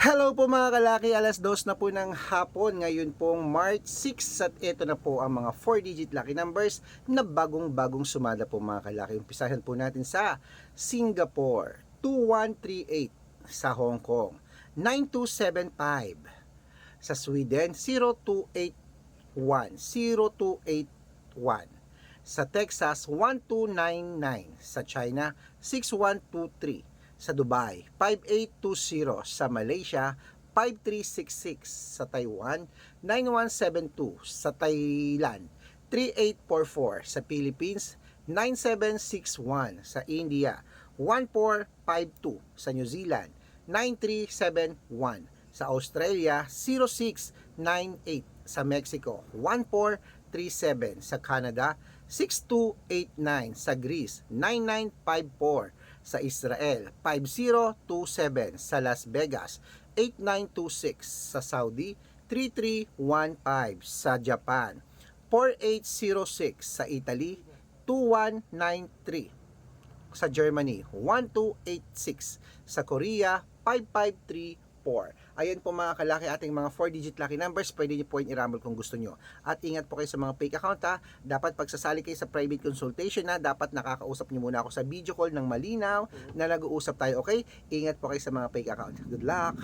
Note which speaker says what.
Speaker 1: Hello po mga kalaki, alas 2 na po ng hapon. Ngayon pong March 6 at ito na po ang mga 4-digit lucky numbers na bagong sumada po mga kalaki. Umpisahan po natin sa Singapore, 2138, sa Hong Kong, 9275, sa Sweden, 0281, sa Texas, 1299, sa China, 6123, sa Dubai, 5820, sa Malaysia, 5366, sa Taiwan, 9172, sa Thailand, 3844, sa Philippines, 9761, sa India, 1452, sa New Zealand, 9371, sa Australia, 0698, sa Mexico, 1437, sa Canada, 6289, sa Greece, 9954, sa Israel, 5027, sa Las Vegas, 8926, sa Saudi, 3315, sa Japan, 4806, sa Italy, 2193, sa Germany, 1286, sa Korea, 5534. Ayan po mga kalaki, ating mga 4-digit lucky numbers. Pwede nyo po yung i-rumble kung gusto nyo. At ingat po kayo sa mga fake account ha. Dapat pagsasali kayo sa private consultation na dapat nakakausap nyo muna ako sa video call ng malinaw na nag-uusap tayo, okay? Ingat po kayo sa mga fake account. Good luck!